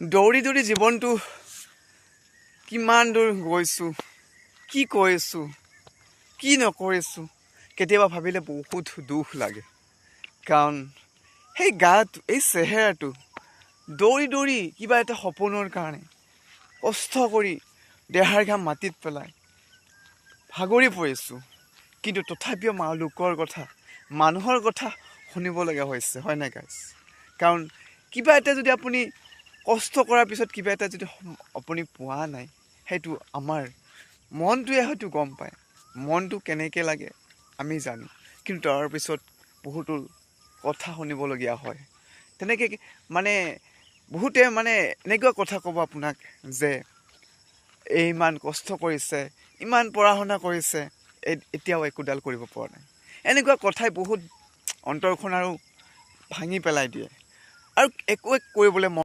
দৌৰি দৌৰি জীৱনটো কিমান দূৰ গৈছোঁ, কি কৰিছোঁ, কি নকৰিছোঁ, কেতিয়াবা ভাবিলে বহুত দুখ লাগে। কাৰণ সেই গাটো, এই চেহেৰাটো দৌৰি দৌৰি কিবা এটা সপোনৰ কাৰণে কষ্ট কৰি দেহাৰ ঘাম মাটিত পেলাই ভাগৰি পৰিছোঁ। কিন্তু তথাপিও লোকৰ কথা, মানুহৰ কথা শুনিবলগীয়া হৈছে, হয় নাই গাইজ? কাৰণ কিবা এটা যদি আপুনি কষ্ট কৰাৰ পিছত কিবা এটা যদি আপুনি পোৱা নাই, সেইটো আমাৰ মনটোৱে হয়তো গম পায়। মনটো কেনেকৈ লাগে আমি জানো, কিন্তু তাৰপিছত বহুতো কথা শুনিবলগীয়া হয়। তেনেকৈ বহুতে এনেকুৱা কথা ক'ব আপোনাক যে ইমান কষ্ট কৰিছে, ইমান পঢ়া শুনা কৰিছে, এতিয়াও একোডাল কৰিব পৰা নাই। এনেকুৱা কথাই বহুত অন্তৰখন আৰু ভাঙি পেলাই দিয়ে আৰু একো কৰিবলৈ মন